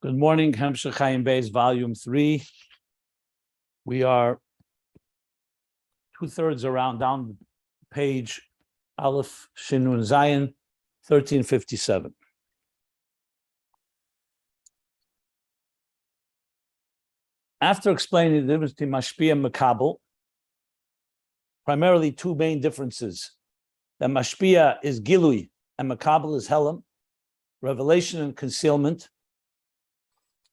Good morning, Ayin Beis, Volume 3. We are 2/3 around down page Aleph Shinun Zayin, 1357. After explaining the difference between Mashpia and Makabel, primarily two main differences. That Mashpia is Gilui and Makabel is Helam, revelation and concealment.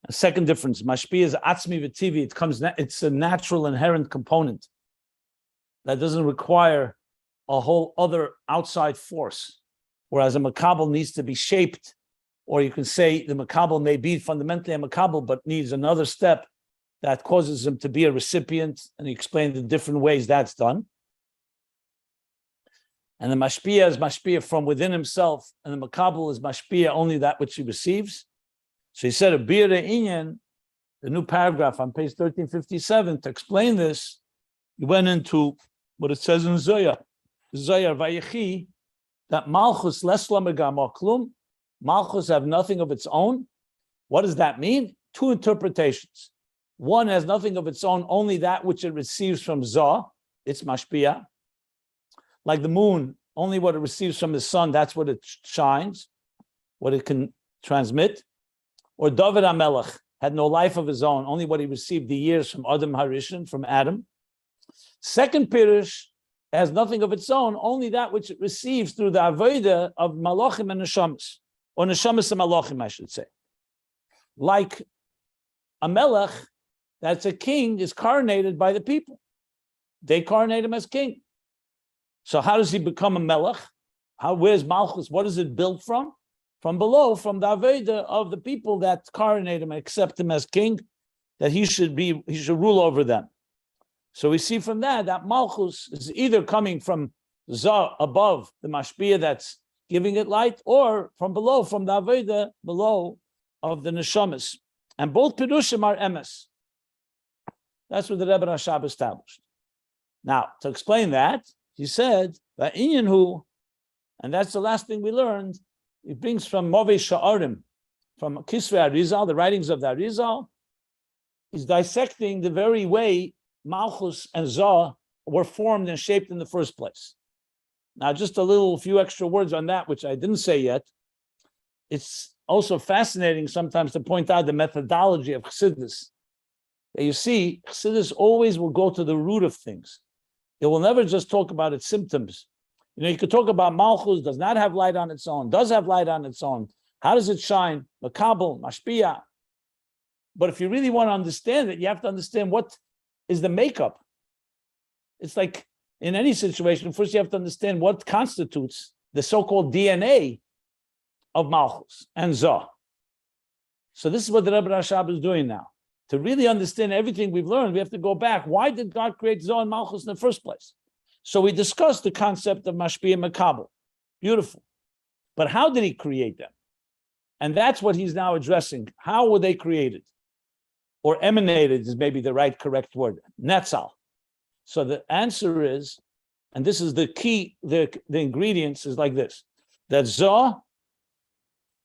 A second difference, Mashpia is Atzmi V'Tivi. It's a natural inherent component that doesn't require a whole other outside force. Whereas a Makabel needs to be shaped, or you can say the Makabel may be fundamentally a Makabel, but needs another step that causes him to be a recipient, and he explained the different ways that's done. And the Mashpia is Mashpia from within himself, and the Makabel is Mashpia only that which he receives. So he said, a Bira Inyan, the new paragraph on page 1357, to explain this, he went into what it says in Zoya Vayechi, that Malchus lesla megama klum, Malchus have nothing of its own. What does that mean? Two interpretations. One has nothing of its own, only that which it receives from Zah, it's Mashpia. Like the moon, only what it receives from the sun, that's what it shines, what it can transmit. Or David HaMelech had no life of his own, only what he received the years from Adam Harishan, from Adam. Second Pirush has nothing of its own, only that which it receives through the Avodah of Malachim and Neshamas, or Neshamas and Malachim, I should say. Like a Melech, that's a king, is coronated by the people. They coronate him as king. So how does he become a Melech? Where's Malchus? What is it built from? From below, from the Avodah of the people that coronate him and accept him as king, that he should rule over them. So we see from that Malchus is either coming from Zah above, the Mashpia that's giving it light, or from below, from the Avodah below of the Neshamas. And both Pirushim are emes. That's what the Rebbe Rashab established. Now, to explain that, he said, Va'inyanhu, and that's the last thing we learned. It brings from Movei Sha'arim, from Kisvei Arizal, the writings of the Arizal. He's dissecting the very way Malchus and Zah were formed and shaped in the first place. Now, just a few extra words on that, which I didn't say yet. It's also fascinating sometimes to point out the methodology of Chassidus. You see, Chassidus always will go to the root of things. It will never just talk about its symptoms. You could talk about Malchus, does not have light on its own, does have light on its own. How does it shine? Makabel, Mashpia. But if you really want to understand it, you have to understand what is the makeup. It's like in any situation, first you have to understand what constitutes the so-called DNA of Malchus and Zah. So this is what the Rebbe Rashab is doing now. To really understand everything we've learned, we have to go back. Why did God create Zah and Malchus in the first place? So we discussed the concept of Mashpia and Makabel. Beautiful. But how did he create them? And that's what he's now addressing. How were they created? Or emanated is maybe the right correct word. Netzal. So the answer is, and this is the key, the ingredients is like this. That Zah,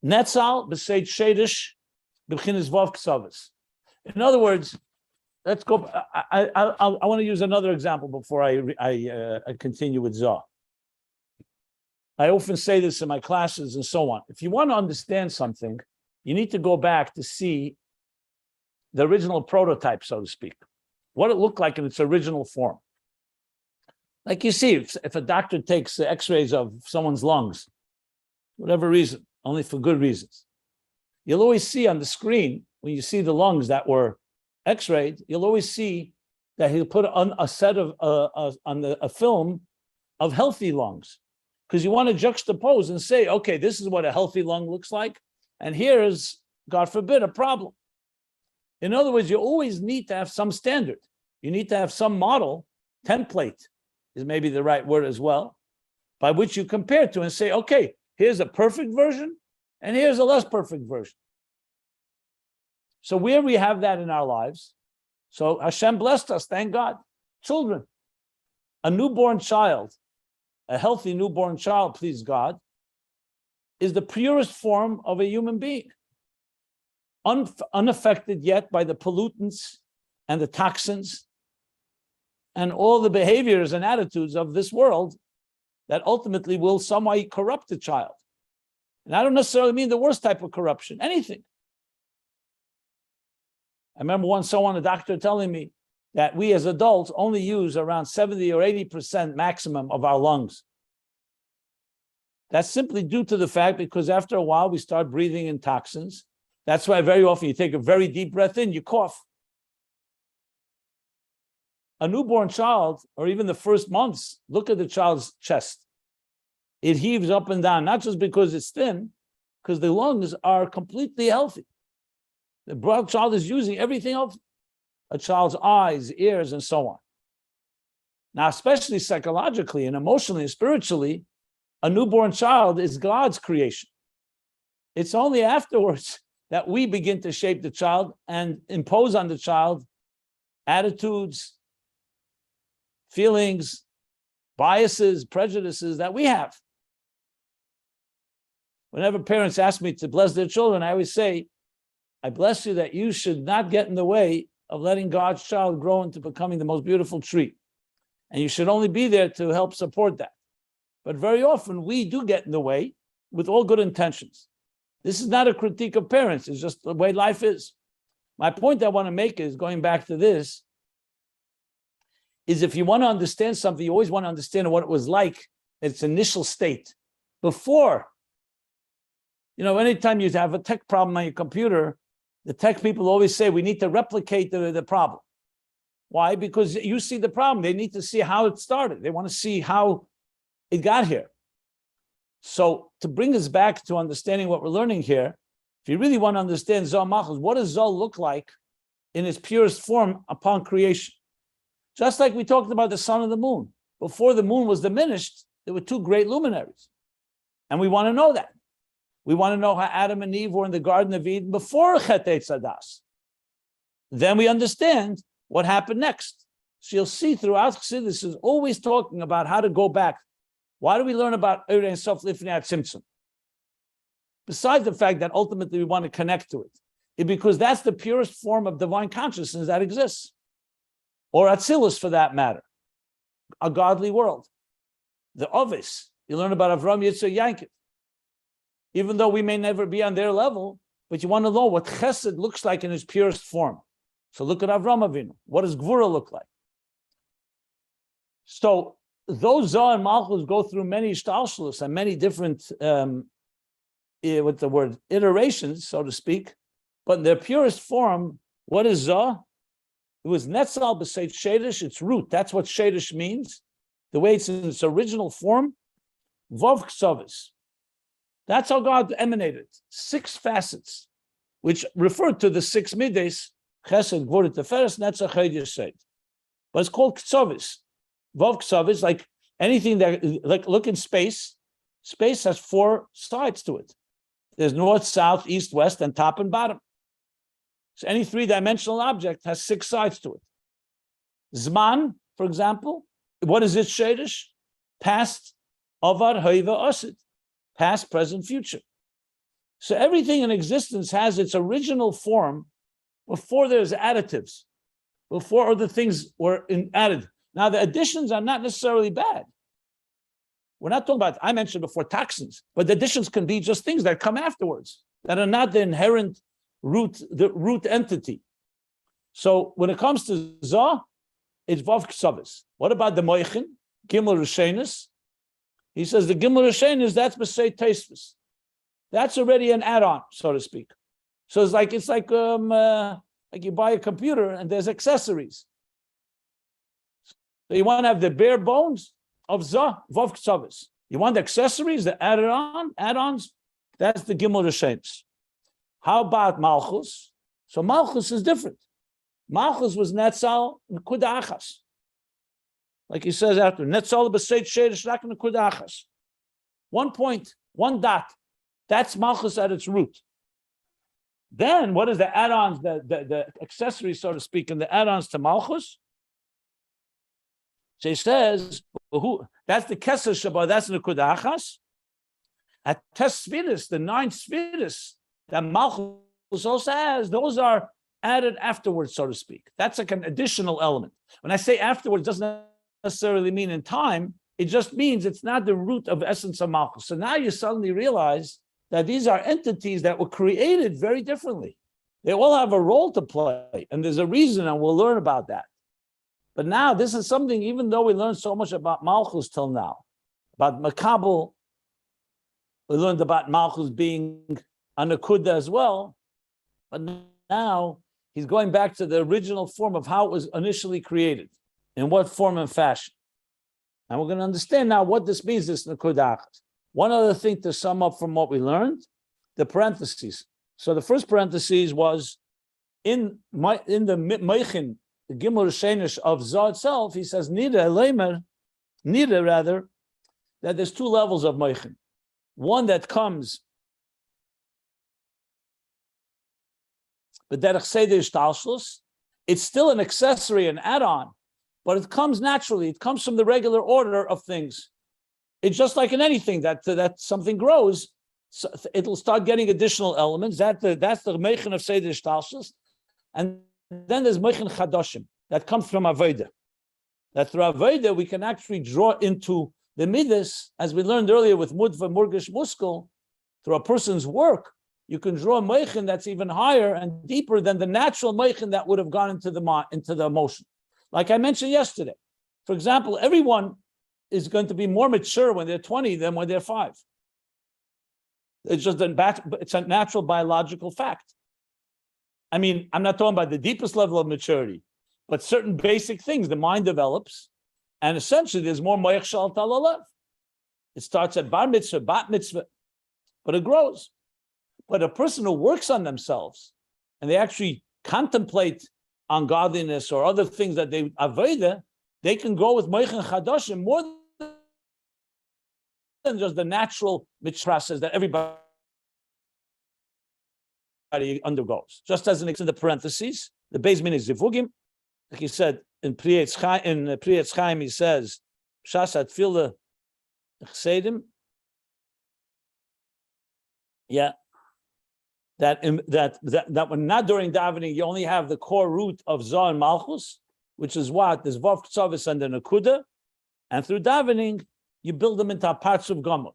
Netzal, B'Seit Shedish, B'Chinis Vav Ksavas. In other words, let's go. I want to use another example before I continue with Zah. I often say this in my classes and so on. If you want to understand something, you need to go back to see the original prototype, so to speak, what it looked like in its original form. Like you see, if a doctor takes the x-rays of someone's lungs, whatever reason, only for good reasons, you'll always see on the screen, when you see the lungs that were x-rayed, you'll always see that he'll put on a set of a film of healthy lungs, because you want to juxtapose and say, okay, this is what a healthy lung looks like, and here is, God forbid, a problem. In other words, you always need to have some standard. You need to have some model, template is maybe the right word as well, by which you compare to and say, okay, here's a perfect version, and here's a less perfect version. So where we have that in our lives, so Hashem blessed us, thank God. Children, a newborn child, a healthy newborn child, please God, is the purest form of a human being. unaffected yet by the pollutants and the toxins and all the behaviors and attitudes of this world that ultimately will some way corrupt the child. And I don't necessarily mean the worst type of corruption, anything. I remember once a doctor telling me that we as adults only use around 70 or 80% maximum of our lungs. That's simply due to the fact because after a while we start breathing in toxins. That's why very often you take a very deep breath in, you cough. A newborn child, or even the first months, look at the child's chest. It heaves up and down, not just because it's thin, because the lungs are completely healthy. The child is using everything else, a child's eyes, ears, and so on. Now, especially psychologically and emotionally and spiritually, a newborn child is God's creation. It's only afterwards that we begin to shape the child and impose on the child attitudes, feelings, biases, prejudices that we have. Whenever parents ask me to bless their children, I always say, I bless you that you should not get in the way of letting God's child grow into becoming the most beautiful tree. And you should only be there to help support that. But very often we do get in the way with all good intentions. This is not a critique of parents, it's just the way life is. My point I want to make is, going back to this, is if you want to understand something, you always want to understand what it was like in its initial state. Before, anytime you have a tech problem on your computer, the tech people always say, we need to replicate the problem. Why? Because you see the problem. They need to see how it started. They want to see how it got here. So to bring us back to understanding what we're learning here, if you really want to understand Zohar Malchus, what does Zohar look like in its purest form upon creation? Just like we talked about the sun and the moon. Before the moon was diminished, there were two great luminaries. And we want to know that. We want to know how Adam and Eve were in the Garden of Eden before Chet Eitzadas. Then we understand what happened next. So you'll see throughout Chassidus, this is always talking about how to go back. Why do we learn about Eir Ein Sof Lifnei Tzimtzum? Besides the fact that ultimately we want to connect to it, it's because that's the purest form of divine consciousness that exists. Or Atzilus for that matter, a godly world. The Ovis, you learn about Avram, Yitzhak, Yankov. Even though we may never be on their level, but you want to know what Chesed looks like in its purest form. So look at Avram Avinu. What does Gvura look like? So those Zohar and Malchus go through many shtalshalus and many different, iterations, so to speak. But in their purest form, what is Zohar? It was Netzal b'seit Shadish, its root. That's what Shadish means. The way it's in its original form, Vov Ksavis. That's how God emanated. 6 facets, which refer to the 6 mides, Chesed, Gvura, Teferes, Netzach, Ched, Yesod. But it's called Ksavis. Vov Ksavis, like anything that, like look in space. Space has 4 sides to it. There's north, south, east, west, and top and bottom. So any 3-dimensional object has 6 sides to it. Zman, for example, what is its shadish? Past, avar, hoiva, osid. Past, present, future. So everything in existence has its original form before there's additives, before other things were added. Now, the additions are not necessarily bad. We're not talking about, I mentioned before, toxins, but the additions can be just things that come afterwards, that are not the inherent the root entity. So when it comes to Zohar, it's Vav Ksavis. What about the Moichin, Gimel Rishenis? He says the Gimel Rishenis, that's B'sei Teisvis. That's already an add-on, so to speak. So it's like you buy a computer and there's accessories. So you want to have the bare bones of Zohar, Vav Ksavis. You want the accessories, the add-ons, that's the Gimel Rishenis. How about Malchus? So Malchus is different. Malchus was Netzal Nekuda Achas. Like he says after, Netzal b'seit sheidish rak nekuda achas. 1 point, 1 dot. That's Malchus at its root. Then what is the add-ons, the accessories, so to speak, and the add-ons to Malchus? So he says, that's the Keser Shabbat, that's Nekuda Achas. At Tes Sfiris, the 9 Sfiris, that Malchus also has, those are added afterwards, so to speak. That's like an additional element. When I say afterwards, it doesn't necessarily mean in time. It just means it's not the root of essence of Malchus. So now you suddenly realize that these are entities that were created very differently. They all have a role to play, and there's a reason, and we'll learn about that. But now this is something, even though we learned so much about Malchus till now, about Makabel, we learned about Malchus being a Nakuda as well, but now he's going back to the original form of how it was initially created, in what form and fashion. And we're going to understand now what this means, this Nakuda. One other thing to sum up from what we learned, the parentheses. So the first parentheses was in the Meichin, the Gimel Shenish of Zoh itself, he says, Nida rather, that there's two levels of Meichin. One that comes, it's still an accessory, an add-on, but it comes naturally. It comes from the regular order of things. It's just like in anything that something grows, so it'll start getting additional elements. That's the Meichin of Seder Shtalshus. And then there's Meichin Chadoshim that comes from Avodah. That through Avodah we can actually draw into the Midas, as we learned earlier with Mudva Murgish Muskel, through a person's work, you can draw a Meichin that's even higher and deeper than the natural Meichin that would have gone into the emotion. Like I mentioned yesterday. For example, everyone is going to be more mature when they're 20 than when they're 5. It's just it's a natural biological fact. I mean, I'm not talking about the deepest level of maturity, but certain basic things the mind develops, and essentially there's more moyach shal talalav. It starts at bar mitzvah, bat mitzvah, but it grows. But a person who works on themselves and they actually contemplate ungodliness or other things that they avoid, they can grow with moichin chadoshim more than just the natural mitzvahs that everybody undergoes. Just as an example, in the parentheses, the base meaning is zivugim. Like he said in Pri Etz Chaim, he says, "Shasat tefillah chsedim." Yeah, that when not during davening, you only have the core root of Zoh and Malchus, which is what there's Vav Ktsavis and the Nakuda, and through davening you build them into parts of Gomer.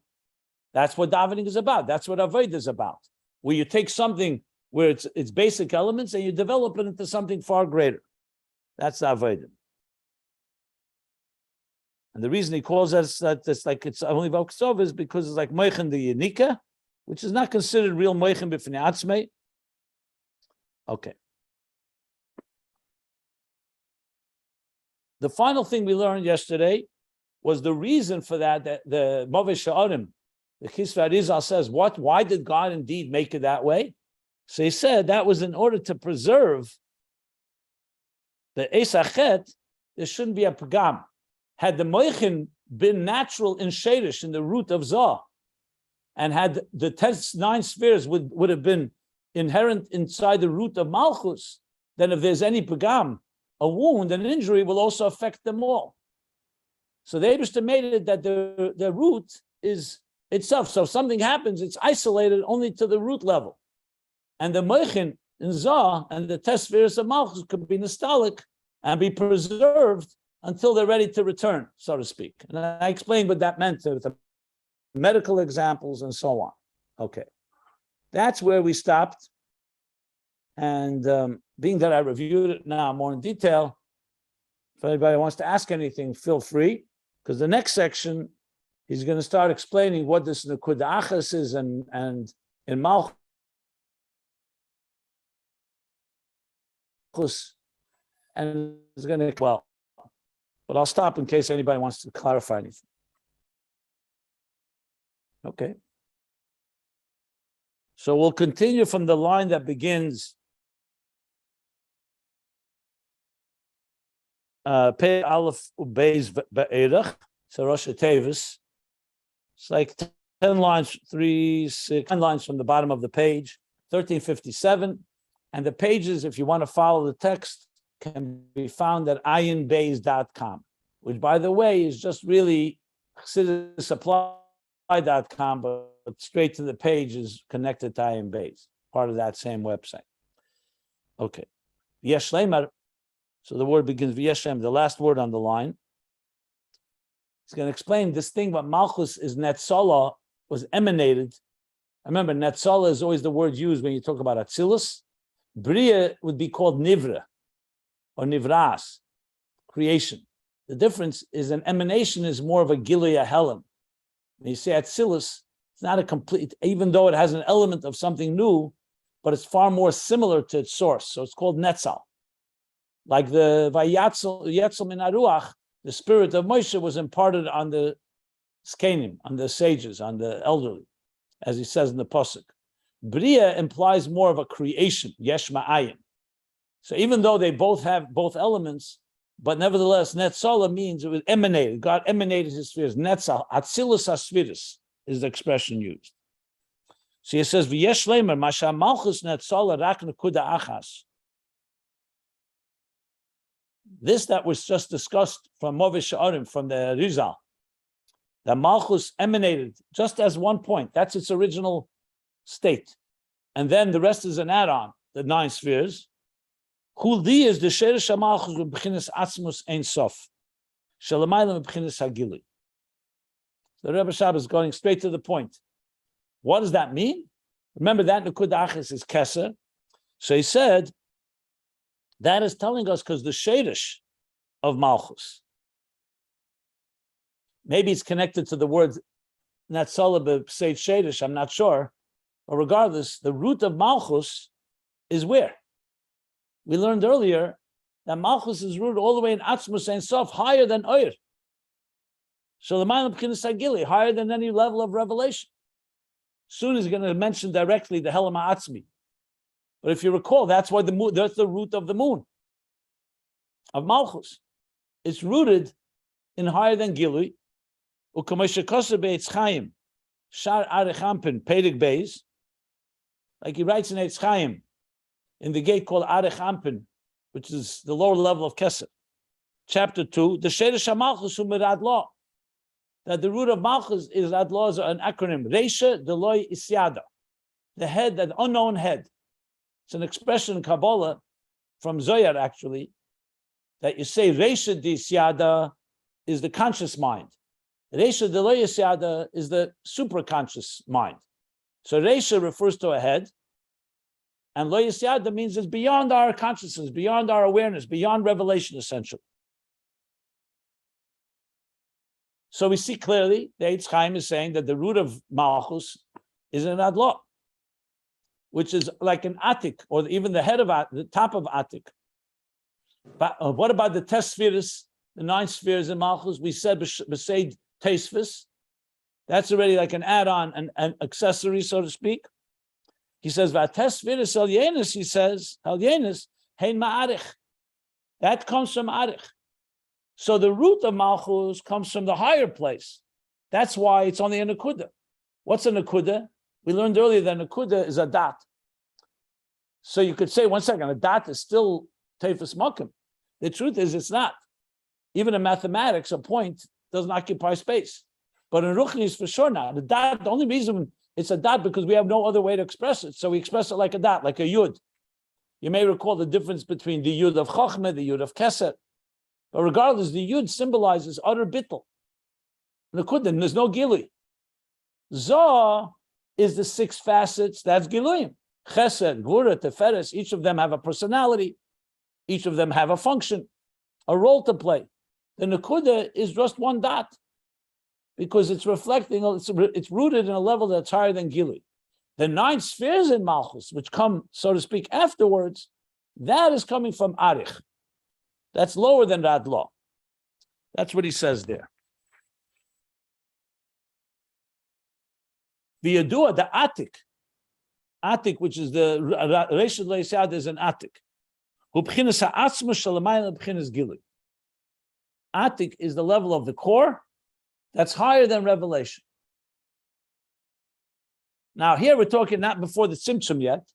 That's what davening is about. That's what Avodah is about. Where you take something where it's basic elements and you develop it into something far greater. That's the Avodah. And the reason he calls us that it's only Vav Ktsav is because it's like Moichin the Yenika, which is not considered real Moichin b'fnei atzmei. Okay. The final thing we learned yesterday was the reason for that the Mavei Sha'arim, the Kisva Arizal says, why did God indeed make it that way? So he said that was in order to preserve the Esachet. There shouldn't be a pagam. Had the Moichin been natural in Shadish, in the root of Zoh, and had the 9 spheres would have been inherent inside the root of Malchus, then if there's any pagam, a wound, an injury will also affect them all. So they estimated that the root is itself. So if something happens, it's isolated only to the root level. And the Moichin in Zoh and the spheres of Malchus could be nostalgic and be preserved until they're ready to return, so to speak. And I explained what that meant with the medical examples and so on. Okay. That's where we stopped. And being that I reviewed it now more in detail, if anybody wants to ask anything, feel free, because the next section, he's going to start explaining what this Nekuda Achas is and in Malchus, and it's going to, well, but I'll stop in case anybody wants to clarify anything. Okay. So we'll continue from the line that begins Pei Aleph Beis Be'erach, so Rosh Tevis. It's like 10 lines, 10 lines from the bottom of the page, 1357. And the pages, if you want to follow the text, can be found at ayinbeis.com, which, by the way, is just really supply.com, but straight to the page is connected to Ayin Beis. part of that same website. Okay. Yesh Leimer. So the word begins V'yeshem, the last word on the line. He's going to explain this thing, what Malchus is Netzala, was emanated. Remember, Netzala is always the word used when you talk about Atzilus. Bria would be called Nivra or Nivras, creation. The difference is an emanation is more of a Gilead Helen. When you say Atzilus, it's not a complete, even though it has an element of something new, but it's far more similar to its source. So it's called Netzal. Like the Vayatzel min Aruach, the spirit of Moshe was imparted on the Skenim, on the sages, on the elderly, as he says in the Pasuk. Bria implies more of a creation, Yesh Ma'ayin. So even though they both have both elements, but nevertheless, Netzala means it was emanated. God emanated his spheres. Netzal, Atzilus HaSpheres is the expression used. So he says, V'yesh Leimer, Masha Malchus Netzala Rak Nekuda Achas. This that was just discussed from Movish Sha'arim, from the Rizal, that Malchus emanated just as one point. That's its original state. And then the rest is an add-on, the 9 spheres. Huldi is the Sheresh HaMalchus B'chinas Atzmus Ein Sof. Shalamaylam B'chinas Hagili. The Rebbe Shab is going straight to the point. What does that mean? Remember that Nekuda Achas is Keser. So he said, that is telling us because the Sheresh of Malchus, maybe it's connected to the word Netzala B'Seit Sheresh, I'm not sure. But regardless, the root of Malchus is where? We learned earlier that Malchus is rooted all the way in Atzmus Ein Sof, higher than Oyer. Shalamayim B'chinas Hagili, higher than any level of revelation. Soon he's going to mention directly the Helam HaAtzmi. But if you recall, that's why the moon, that's the root of the moon, of Malchus. It's rooted in higher than Gilui. U'kamesha koser be'etz Chaim, Shar Arech Ampin, Ayin Beis, like he writes in Eitz Chaim, in the gate called Arech Ampin, which is the lower level of Keser. Chapter 2, the Sheresh HaMalchus hu mirad law, that the root of Malchus is Adlaw, is an acronym, Reisha Deloy Isyada, the head, that unknown head. It's an expression in Kabbalah from Zohar, actually, that you say Reisha Isyada is the conscious mind. Reisha Deloy Isyada is the superconscious mind. So Reisha refers to a head, and Lo Yisyada means it's beyond our consciousness, beyond our awareness, beyond revelation, essentially. So we see clearly the Eitz Chaim is saying that the root of Malchus is an Adlah, which is like an Atik, or even the head of the top of Atik. But what about the Sefiros, the 9 spheres in Malchus? We said Beseid Tesfis. That's already like an add-on, an accessory, so to speak. He says, Sefiros El Yenis, he says, El Yenis, Hein Ma'arich. That comes from Arich. So the root of Malchus comes from the higher place. That's why it's only a Nekuda. What's a Nekuda? We learned earlier that Nekuda is a dot. So you could say, one second, a dot is still Tefes Makim. The truth is it's not. Even in mathematics, a point doesn't occupy space. But in Ruchnis, for sure not. The dot, the only reason it's a dot because we have no other way to express it. So we express it like a dot, like a Yud. You may recall the difference between the Yud of Chochmah, the Yud of Keser. But regardless, the Yud symbolizes utter bittul. Nekudim, there's no Gili. Zoh is the 6 facets, that's Giluyim. Chesed, Gvura, Teferes, each of them have a personality. Each of them have a function, a role to play. The Nekuda is just one dot because it's reflecting, it's rooted in a level that's higher than Gili. The 9 spheres in Malchus, which come, so to speak, afterwards, that is coming from Arich. That's lower than Radlaw. That's what he says there. The Yadua, the Atik, which is the Reishad Leisad, is an Atik. Atik is the level of the core that's higher than revelation. Now here we're talking not before the Tzimtzum yet.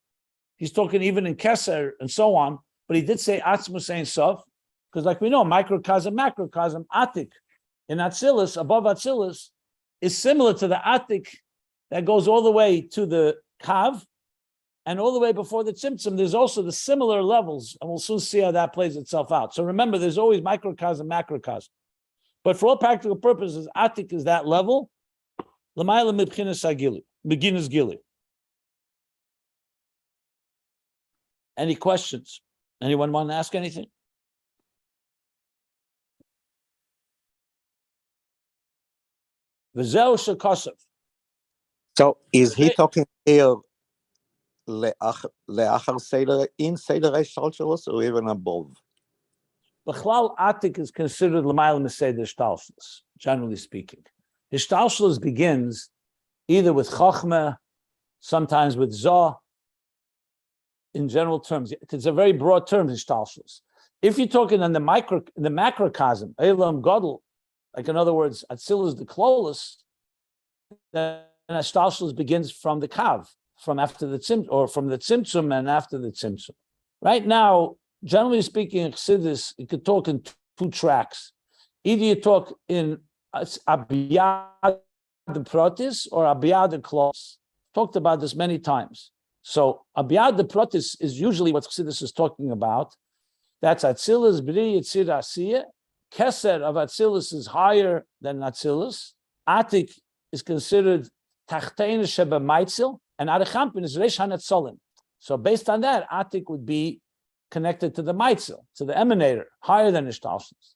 He's talking even in Keser and so on, but he did say Atzmus Ein Sof, because like we know, microcosm, macrocosm, Atik in Atzilus, above Atzilus, is similar to the Atik that goes all the way to the Kav, and all the way before the tzimtzum, there's also the similar levels, and we'll soon see how that plays itself out. So remember, there's always microcosm, macrocosm. But for all practical purposes, Atik is that level. L'mayla mibchinas hagili, beginner's gili. Any questions? Anyone want to ask anything? V'zeu shekosov. So is he talking here le'achar seder, in seder hashtalshelus, or even above? B'chlal Atik is considered l'mayla m'seder hishtalshelus, generally speaking. Hishtalshelus begins either with chokhmah, sometimes with zah. In general terms, it's a very broad term, hishtalshelus. If you're talking in the macrocosm, elam gadol, like in other words, atzilus the klolus, then hishtalshelus begins from the kav, from after the tzimtzum, or from the tzimtzum and after the tzimtzum. Right now, generally speaking, in Chassidus, you could talk in two tracks. Either you talk in abiyad the protis or abiyad the klolus. Talked about this many times. So abiyad the protis is usually what Chassidus is talking about. That's Atzilus, Bri, Yitzir, Asiya. Keser of Atzilus is higher than Atzilus. Atik is considered Tachtein Sheba Maitzil, and Arechampin is Reish HaNetzolim. So based on that, Atik would be connected to the Maitzil, to the emanator, higher than Ishtalshelus.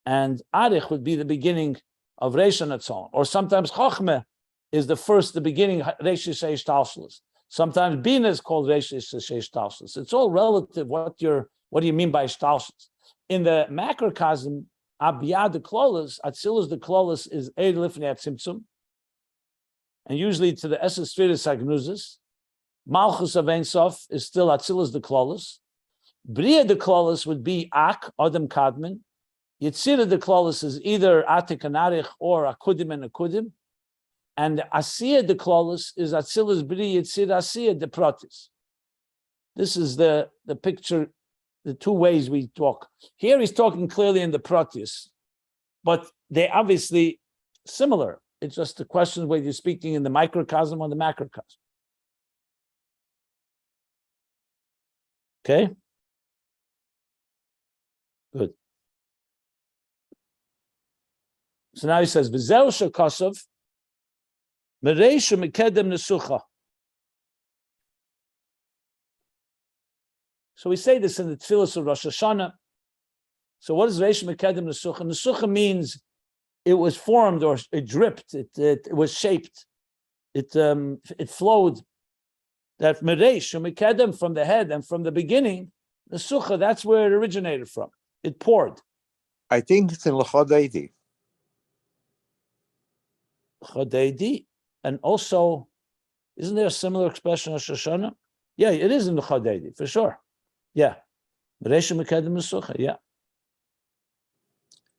And Arich would be the beginning of Reish HaNetzolim. Or sometimes Chochmeh is the beginning, Reish Ishtalshelus. Sometimes Bina is called Reish Ishtalshelus. It's all relative. What do you mean by Ishtalshelus? In the macrocosm, Abiyad the Klolos, Atzilus the Klolos is Eid Lifnei Atzimtzum, and usually to the Esses Sefiros Agnuzis. Malchus of Ein Sof is still Atzilus the Klolos. Bria the Klolos would be Ak, Adam Kadman. Yitzira the Klolos is either Atik and Arich or Akudim and Akudim. And Asiya the Klolos is Atzilus Bri Yitzira Asiya the Protis. This is the picture, the two ways we talk. Here he's talking clearly in the Protis, but they're obviously similar. It's just the question whether you're speaking in the microcosm or the macrocosm. Okay? Good. So now he says, V'zeu shekosov, Mereisha mekedem nesucha. So we say this in the Tfilos of Rosh Hashanah. So what is Reisha mekedem nesucha? Nesucha means it was formed or it dripped, it was shaped, it flowed. That Mereisha mekedem, from the head and from the beginning, nesucha, that's where it originated from. It poured. I think it's in L'chodeidi. Chodeidi. And also, isn't there a similar expression of Shoshana? Yeah, it is in the Chodeidi, for sure. Yeah. Reisha Mekedem Nesucha, yeah.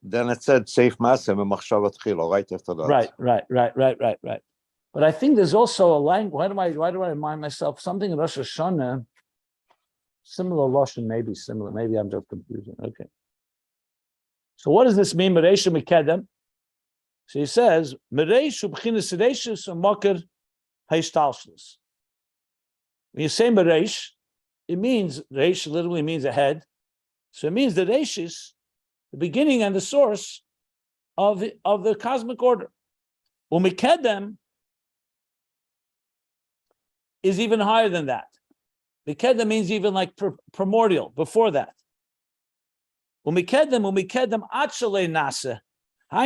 Then it said Seif Masem and Machshavat Chilo, right after that. Right. But I think there's also a language. Why do I remind myself something in Rosh Hashanah? Similar Lashon, maybe similar. Maybe I'm just confusing. Okay. So what does this mean? Reisha Mekedem. So he says, Mereish ubchinas reishus u'makar ha'ishtalshelus. When you say Mereish, it means, Reish literally means a head. So it means the reishus, the beginning and the source of the cosmic order. U'mikedem is even higher than that. Mikedem means even like primordial, before that. U'mikedem atchalei nase. So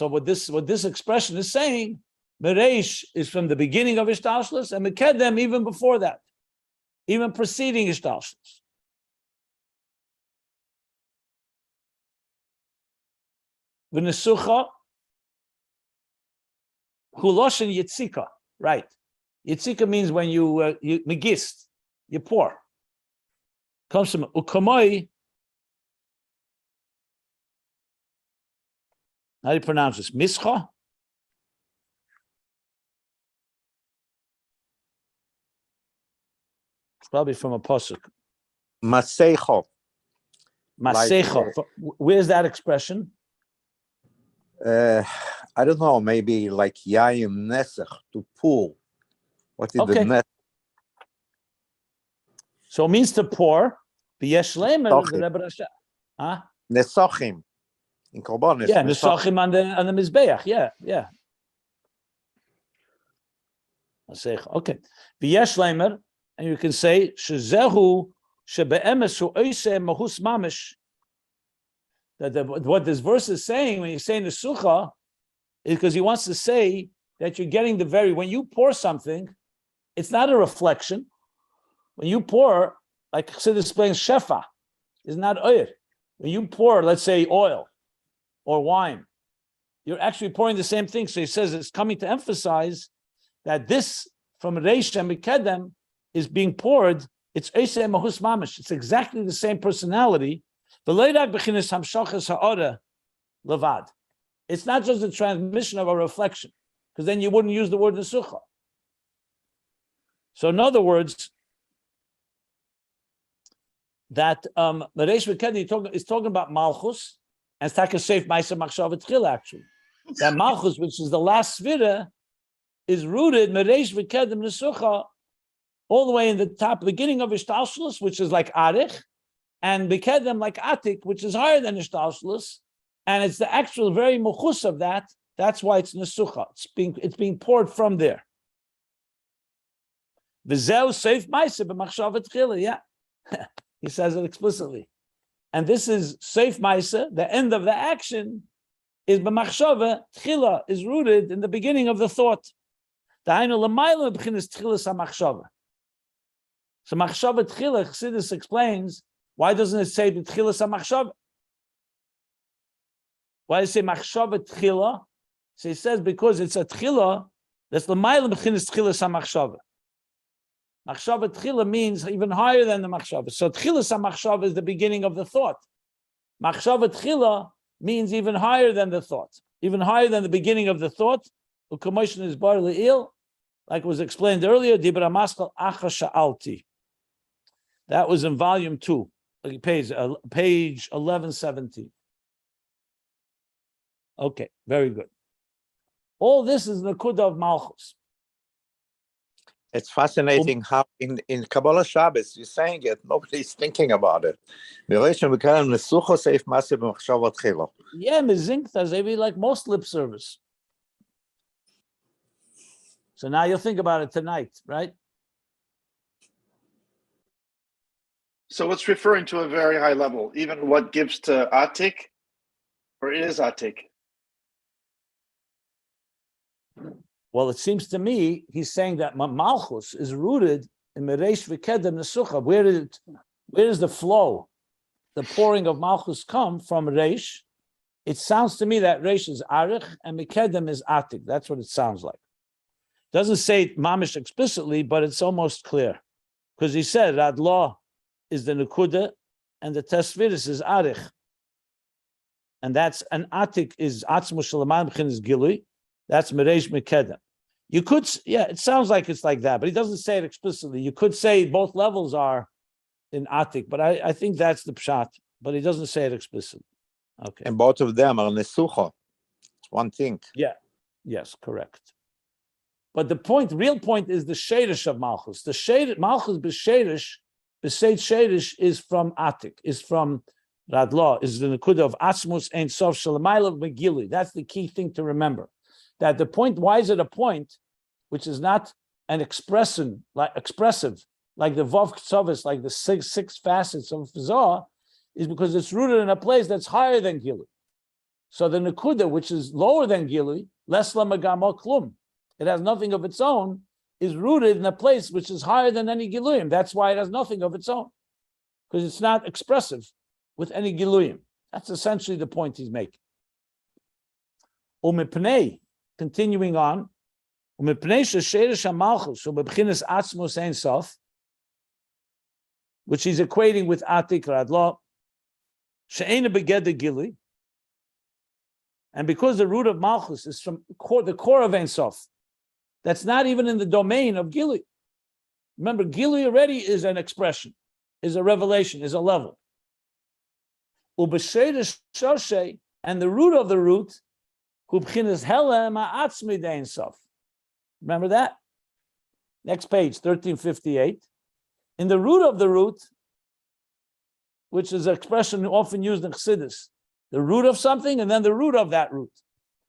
what this expression is saying, Mereish is from the beginning of Ishtalshelus, and Mekedem even before that, even preceding Ishtalshelus. V'nesucha huloshen yitzika, right? Yitzika means when you megist, you pour. Comes from ukamoi. How do you pronounce this? Mischa? It's probably from a pasuk. Masecho. Masecho. Where's that expression? I don't know, maybe like Yayin Nesach, to pull. What is the Okay. net? So it means to pour. V'yesh lemer Nesachim. the Rebbe Rasha. Huh? Nesachim. In Korbanis. Yeah, nesachim on the mizbeach. Yeah. I say okay. V'yesh lemer, and you can say shezehu shebe'emes hu'oiseh mahus mamish. That what this verse is saying when you say nesucha is because he wants to say that you're getting the very, when you pour something, it's not a reflection. When you pour, like Chassidus explains, shefa is not oil. When you pour, let's say, oil or wine, you're actually pouring the same thing. So he says it's coming to emphasize that this from Reish and Mekedem is being poured. It's Eiseh Mahus Mamish. It's exactly the same personality. It's not just a transmission of a reflection, because then you wouldn't use the word nesucha. So in other words, that the Reish Mekedem is talking about Malchus, and it's taka seif ma'aser machshava tchila actually. That Malchus, which is the last svira, is rooted Reish Mekedem nesucha all the way in the top beginning of Ishtalshlus, which is like Arich, and Bekedem like Atik, which is higher than Ishtalshlus, and it's the actual very muchus of that. That's why it's nesucha. It's being poured from there. V'zeu seif ma'aser b'machshava tchila. Yeah, he says it explicitly. And this is seif ma'aser. The end of the action is b'machshava tchila, is rooted in the beginning of the thought. Da'aynu l'mayla b'chinas tchilas ha'machshava. So machshava tchila, Chassidus explains, why doesn't it say tchilas ha'machshava? Why does it say machshava tchila? So he says because it's a tchila that's l'mayla b'chinas tchilas ha'machshava. Machshava tchila means even higher than the machshava. So tchilas ha'machshava is the beginning of the thought. Machshava tchila means even higher than the thought, even higher than the beginning of the thought. U'kamoshn is bar le'il, like was explained earlier. Dibra maskal acha sha'alti. That was in volume 2, page 1117. Okay, very good. All this is the Nakuda of Malchus. It's fascinating how in Kabbalah Shabbos you're saying it, nobody's thinking about it. Yeah, Mezinkta, they be like most lip service. So now you'll think about it tonight, right? So it's referring to a very high level, even what gives to Atik, or is Atik? Well, it seems to me he's saying that Malchus is rooted in Mereish V'Kedem Nesucha. Where does the flow, the pouring of Malchus come from Reish? It sounds to me that Reish is Arich and Mekedem is Atik. That's what it sounds like. Doesn't say it mamish explicitly, but it's almost clear. Because he said Radlah is the Nekuda and the Sefiros is Arich. And that's an Atik is Atzmo Shalaman B'chin is Gilui. That's Mereish Mekedem. You could, it sounds like it's like that, but he doesn't say it explicitly. You could say both levels are in Atik, but I think that's the pshat, but he doesn't say it explicitly. Okay. And both of them are nesucha. It's one thing. Yeah. Yes, correct. But the real point is the shadish of Malchus. The shadish, Malchus b'shadish, b'seit shadish is from Atik, is from Radlah, is the Nekuda of Atzmus Ein Sof Shalamayla Megili. That's the key thing to remember. That the point, why is it a point which is not an expressive, like the Vav Ktsavis, like the six facets of Zohar, is because it's rooted in a place that's higher than Gilui. So the Nekuda, which is lower than Gilui, less Lamagamo Klum, it has nothing of its own, is rooted in a place which is higher than any Giluyim. That's why it has nothing of its own, because it's not expressive with any Giluyim. That's essentially the point he's making. Umipnei, continuing on, which he's equating with Atik Radlah, she'ena begeder Gilui, and because the root of Malchus is from the core of Ein Sof, that's not even in the domain of Gilui. Remember, Gilui already is an expression, is a revelation, is a level. And the root of the root hu b'chinas helem ha'atzmi de'ein sof. Remember that? Next page, 1358. In the root of the root, which is an expression often used in Chassidus, the root of something and then the root of that root.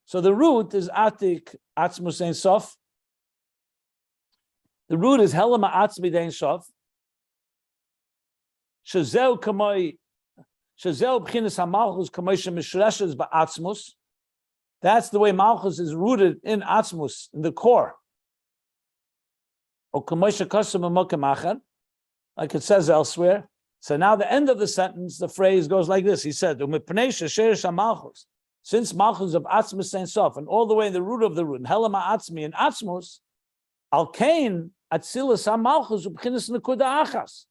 So the root is atik atzmus ein sof. The root is helem ha'atzmi de'ein sof. Shezeu kamoi, shezeu b'chinas ha'malchus kamoi shemishreshes ba'atzmus. That's the way Malchus is rooted in atzmus, in the core. Or kamoi shekosem b'mokem acher, like it says elsewhere. So now the end of the sentence, the phrase goes like this. He said, since Malchus of Atzmus Ein Sof, and all the way in the root of the root, and Helem Atzmi and Atzmus, Alkein Atzilus HaMalchus Ubchinas Nekuda Achas,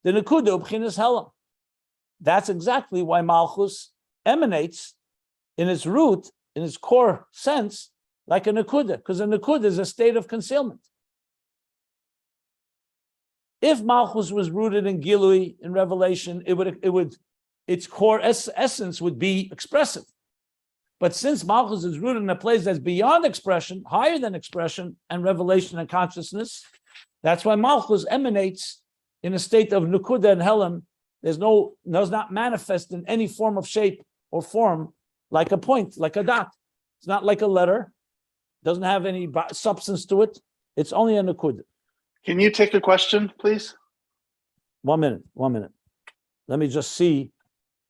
the Nekuda Ubchinas Helem. That's exactly why Malchus emanates in its root, in its core sense, like a Nekuda, because a Nekuda is a state of concealment. If Malchus was rooted in Gilui, in revelation, its core essence would be expressive. But since Malchus is rooted in a place that's beyond expression, higher than expression and revelation and consciousness, that's why Malchus emanates in a state of Nukuda and Helem. Does not manifest in any form of shape or form like a point, like a dot. It's not like a letter. Doesn't have any substance to it. It's only a Nukuda. Can you take a question, please? 1 minute. Let me just see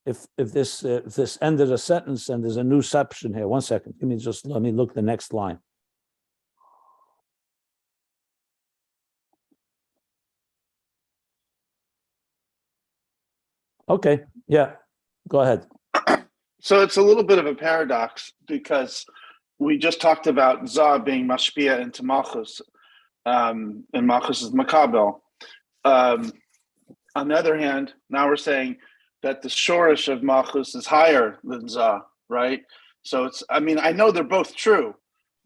if this ended a sentence and there's a new section here. 1 second. Let me look the next line. Okay, yeah, go ahead. So it's a little bit of a paradox because we just talked about Zah being mashpia into Malchus, and Malchus is makabel. On the other hand, now we're saying that the shorish of Malchus is higher than Zah, right? So I know they're both true,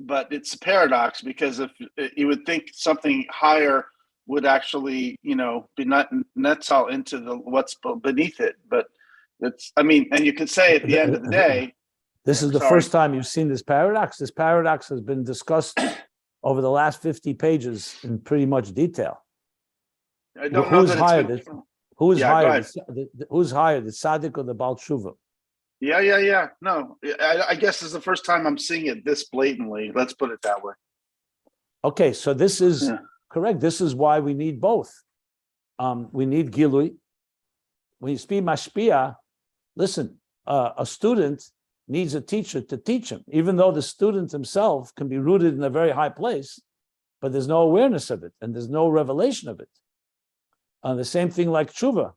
but it's a paradox because if you would think something higher would actually, be netzal into what's beneath it. But and you could say at the end of the day. This is the first time you've seen this paradox. This paradox has been discussed over the last 50 pages in pretty much detail. I don't know that higher? it's been... Who's higher? Who's higher, the tzaddik or the Baal Tshuva? Yeah. No, I guess this is the first time I'm seeing it this blatantly. Let's put it that way. Okay, so this is correct. This is why we need both. We need Gilui. When you speak mashpia, listen, a student needs a teacher to teach him, even though the student himself can be rooted in a very high place, but there's no awareness of it and there's no revelation of it. The same thing like tshuva.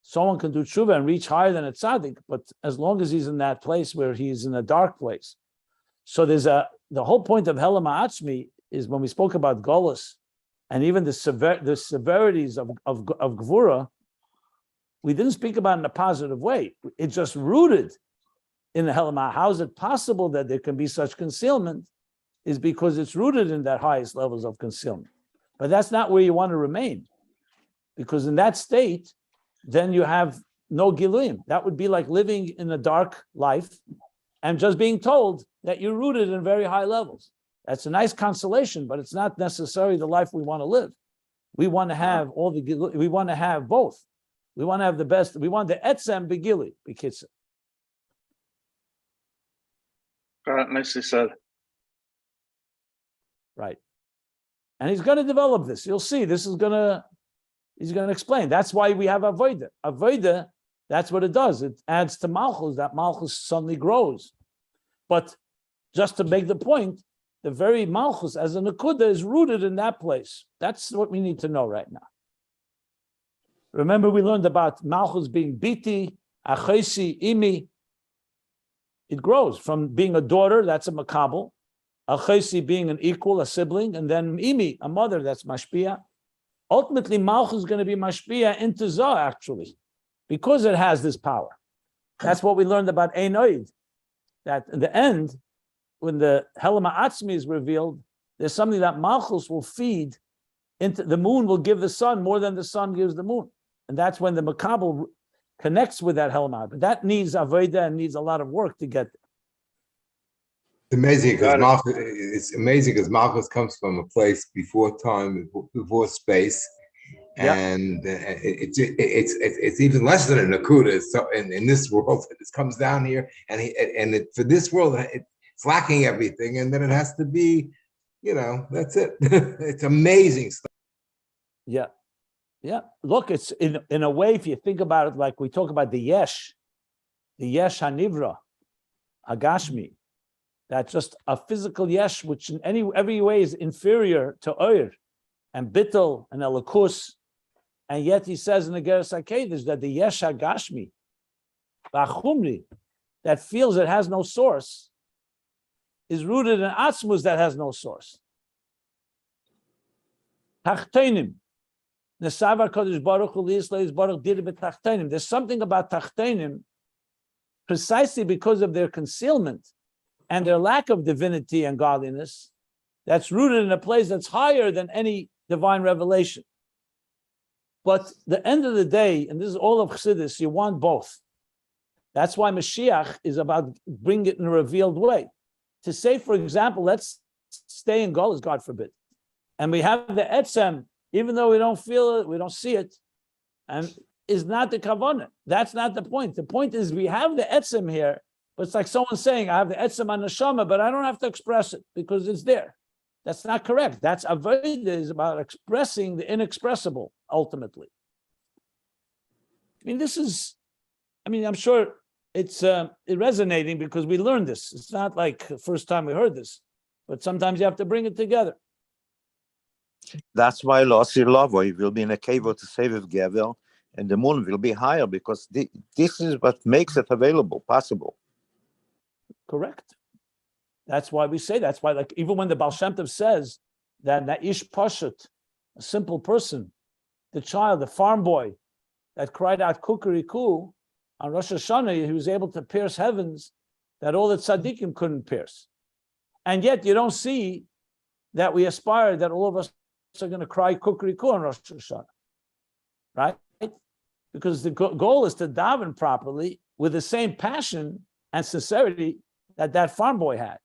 Someone can do tshuva and reach higher than a tzaddik, but as long as he's in that place where he's in a dark place. So the whole point of Helem Ha'atzmi is when we spoke about Golus and even the severities of Gvura, we didn't speak about it in a positive way. It's just rooted in the Helem. How is it possible that there can be such concealment? Is because it's rooted in that highest levels of concealment. But that's not where you want to remain. Because in that state, then you have no Giluyim. That would be like living in a dark life and just being told that you're rooted in very high levels. That's a nice consolation, but it's not necessarily the life we want to live. We want to have we want to have both. We want to have the best. We want the Etzem begili, b'kitzur. Nicely said. Right. And he's going to develop this. You'll see. He's going to explain. That's why we have avodah. Avodah, that's what it does. It adds to Malchus. That Malchus suddenly grows. But just to make the point, the very Malchus as a Nakuda is rooted in that place. That's what we need to know right now. Remember, we learned about Malchus being Biti, Achesi, Imi. It grows from being a daughter, that's a Makabel, Achesi being an equal, a sibling, and then Imi, a mother, that's Mashpia. Ultimately, Malchus is going to be Mashpia into Zah, actually, because it has this power. That's what we learned about Einoid, that in the end, when the Helem Ha'atzmi is revealed, there's something that Malchus will feed into, the moon will give the sun more than the sun gives the moon. And that's when the Makabel connects with that Helem Ha'atzmi. But that needs Avodah and needs a lot of work to get amazing because Got it. Malchus, it's amazing because Malchus comes from a place before time, before space, Yeah. and it's even less than a nakuda. So in this world, it comes down here, and for this world, it's lacking everything, and then it has to be, that's it. It's amazing stuff. Yeah. Yeah. Look, it's in a way, if you think about it, like we talk about the yesh hanivra, agashmi, that's just a physical yesh, which in every way is inferior to oir and bittul and elikus. And yet he says in the Geras HaKedesh that the yesh hagashmi, ba'chumri, that feels it has no source, is rooted in atzmus that has no source. Tachtenim. There's something about tachtenim, precisely because of their concealment and their lack of divinity and godliness, that's rooted in a place that's higher than any divine revelation. But the end of the day, and this is all of Chassidus, you want both. That's why Mashiach is about bring it in a revealed way. To say, for example, let's stay in Golus, God forbid, and we have the Etzem, even though we don't feel it, we don't see it, and is not the kavanah. That's not the point. The point is we have the Etzem here, but it's like someone saying, I have the Etzem on neshama, but I don't have to express it because it's there. That's not correct. That's avodah is about expressing the inexpressible, ultimately. I mean, I'm sure it's resonating because we learned this. It's not like the first time we heard this, but sometimes you have to bring it together. That's why Losir Lovoi will be in a cave to save of Gevel, and the moon will be higher because this is what makes it available, possible. Correct. That's why we say, that's why, like, even when the Baal Shem Tov says that Na'ish Pashut, a simple person, the child, the farm boy that cried out Kukuriku on Rosh Hashanah, he was able to pierce heavens that all the tzaddikim couldn't pierce. And yet you don't see that we aspire that all of us are going to cry Kukuriku on Rosh Hashanah, right? Because the goal is to daven properly with the same passion and sincerity that farm boy had.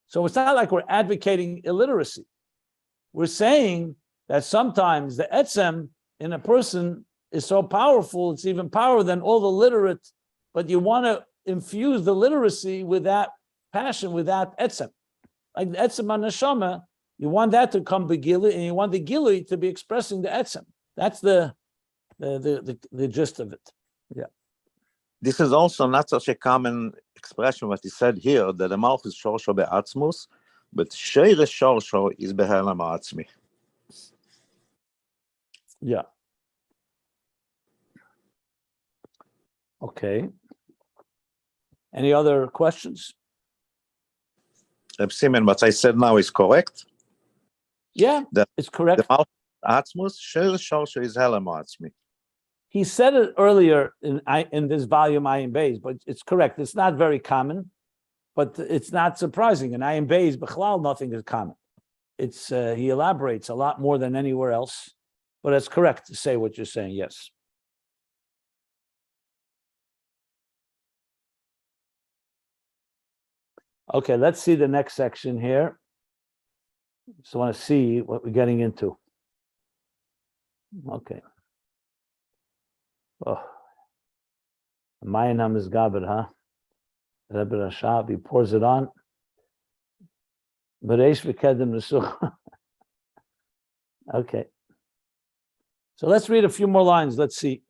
So it's not like we're advocating illiteracy. We're saying that sometimes the etzem in a person is so powerful, it's even power than all the literate, but you want to infuse the literacy with that passion, with that etzem. Like the etzem on neshama, you want that to come begili, and you want the gili to be expressing the etzem. That's the gist of it. Yeah. This is also not such a common expression what he said here, that the Malchus shorsho be'atzmus, but sheirish shorsho is be'helam ha'atzmi. Yeah. Okay. Any other questions? Reb Simeon, what I said now is correct? Yeah, it's correct. The Malchus atzmus, sheirish shorsho is helam ha'atzmi. He said it earlier in this volume, Ayin Beis, but it's correct. It's not very common, but it's not surprising. In Ayin Beis, B'chlal, nothing is common. It's he elaborates a lot more than anywhere else, but it's correct to say what you're saying, yes. Okay, let's see the next section here. Just want to see what we're getting into. Okay. Oh, my name is Gaber, huh? Rebbe Rashab, he pours it on. Okay. So let's read a few more lines. Let's see.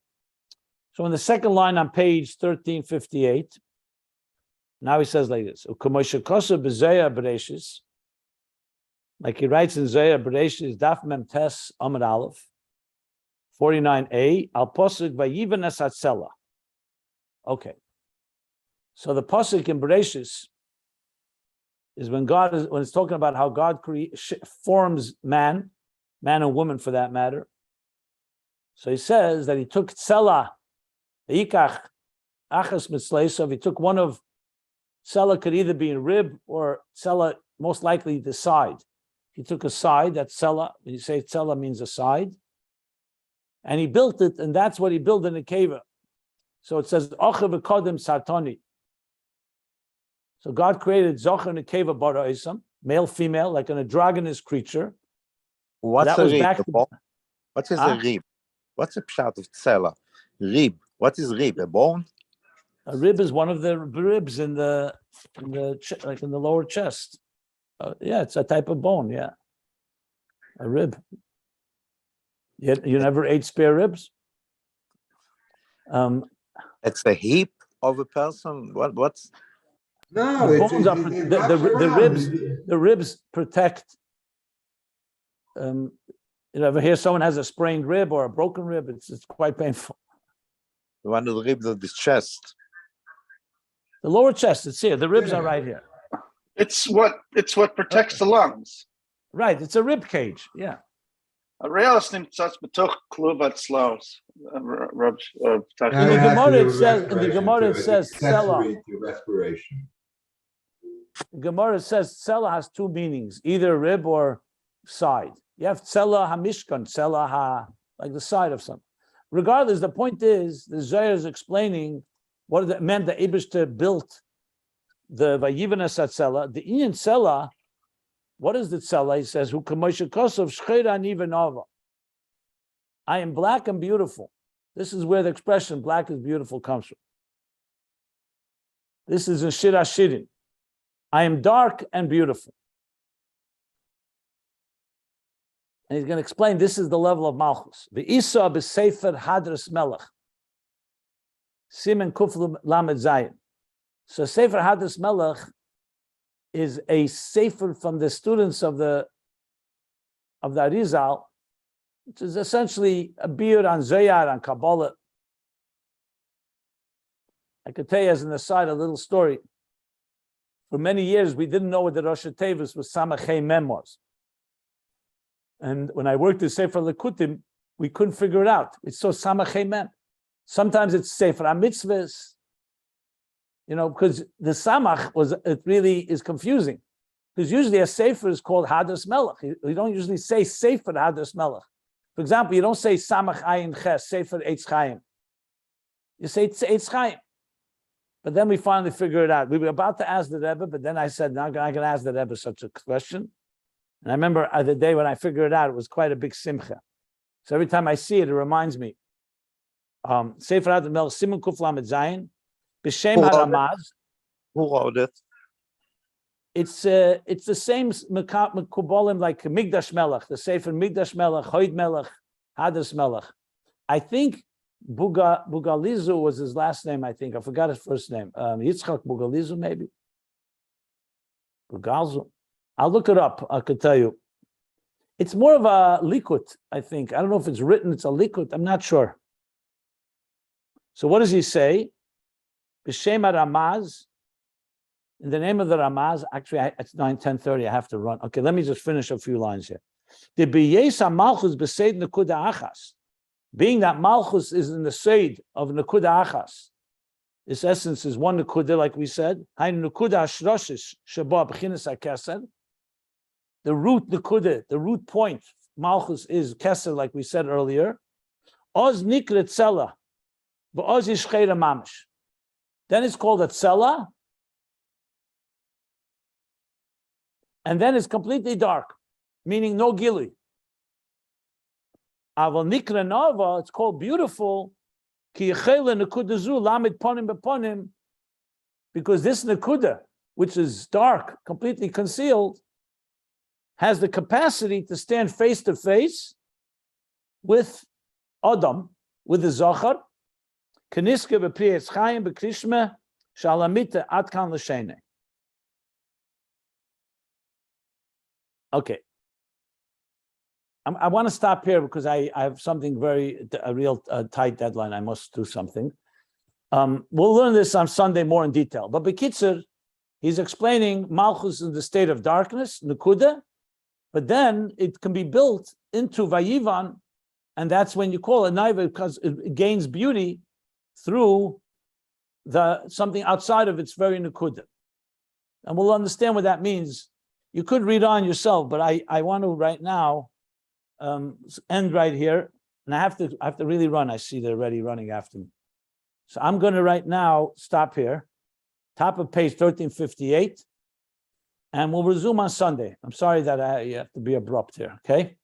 So in the second line on page 1358, now he says like this: like he writes in Zohar Bereshis, Daf Mem Tes Amud Aleph, 49a, al posuk vayiven es hatzela. Okay, so the posuk in Bereshis is when it's talking about how God forms man and woman for that matter. So he says that he took tzela, ikach achas mitzleisov. He took one of tzela, could either be a rib or tzela, most likely the side. He took a side, that's tzela. When you say tzela means a side. And he built it, and that's what he built in the cave. So it says, Ochav Kodim Sartoni. So God created Zocher Nekeva Bara Etzem, male, female, like an androgynous creature. What's That a was rib? back. What is a rib? What's a pshat of tzela? Rib. What is rib? A bone? A rib is one of the ribs in the like in the lower chest. Yeah, it's a type of bone. Yeah, a rib. You never ate spare ribs? It's a heap of a person. What's No, The it's, bones are the ribs protect. Ever hear someone has a sprained rib or a broken rib? It's quite painful. one of the ribs of the chest? The lower chest, it's here. The ribs are right here. It's what protects the lungs. Right, it's a rib cage. Yeah. A realist nimtzatz betuch kluvat slows. In the Gemara it says Selah. Respiration. The Gemara says Selah has two meanings, either rib or side. You have Selah HaMishkan, Selah like the side of something. Regardless, the point is, the Zohar is explaining what it meant that Eibishter built the Vayivanas at Selah. The Inyan Selah, what is the Selah? He says, "Hu kamoshe kosov shchera ani v'nava." I am black and beautiful. This is where the expression "black is beautiful" comes from. This is in Shir HaShirim. I am dark and beautiful. And he's going to explain this is the level of Malchus. V'isa b'sefer hadras melech. Simen kuf lamed zayin. So Sefer Hadras Melech is a sefer from the students of the Arizal, which is essentially a beer on Zohar, on Kabbalah. I could tell you as an aside a little story. For many years, we didn't know what the Rosh Tevis was Samachay Mem was. And when I worked at Sefer Lekutim, we couldn't figure it out. It's so Samachay Mem. Sometimes it's Sefer HaMitzvahs, because the Samach it really is confusing. Because usually a Sefer is called Hadras Melech. You don't usually say Sefer Hadras Melech. For example, you don't say Samach Ayin Ches, Sefer Eitz Chaim. You say Eitz Chaim. But then we finally figured it out. We were about to ask the Rebbe, but then I said, now I can ask the Rebbe such a question. And I remember the day when I figured it out, it was quite a big simcha. So every time I see it, it reminds me. Sefer Hadras Melech, Siman Kuf Lamed Zayin, B'Shem HaRamaz. Who wrote it? It's the same Mekubalim like Migdash Melech, the Sefer Migdash Melech, Hoid Melech, Hadras Melech. I think Bugalizu was his last name, I think. I forgot his first name. Yitzchak Bugalizu, maybe? Bugalzu. I'll look it up. I could tell you. It's more of a likut, I think. I don't know if it's written, it's a likut. I'm not sure. So what does he say? B'Shem HaRamaz. In the name of the Ramaz, actually, it's 10:30. I have to run. Okay, let me just finish a few lines here. The B'Yesa Malchus B'Seid Nekuda Achas. Being that Malchus is in the Seid of Nekuda Achas. Its essence is one Nekuda, like we said. Hainu Nekuda Ashroshish Shaba B'Chinas HaKesed. The root Nekuda, the root point, Malchus is Kesed, like we said earlier. Oz Nikret Tzela. V'Oz Yishcheira Mamish. Then it's called a Tzela. And then it's completely dark, meaning no gili. Aval nikra nava, it's called beautiful, ki yechele nekudazu lamid ponim beponim, because this nekuda, which is dark, completely concealed, has the capacity to stand face to face with Adam, with the Zohar, keniske b'pri Eitz Chaim b'krishme shalamita atkan l'shene. Okay. I want to stop here because I have something a real tight deadline. I must do something. We'll learn this on Sunday more in detail. But Bekitzer, he's explaining Malchus in the state of darkness, Nekuda, but then it can be built into Vayivan, and that's when you call it Naiva because it gains beauty through something outside of its very Nekuda. And we'll understand what that means. You could read on yourself, but I want to right now end right here, and I have to really run. I see they're already running after me, so I'm going to right now stop here. top of page 1358. And we'll resume on Sunday. I'm sorry that you have to be abrupt here, okay?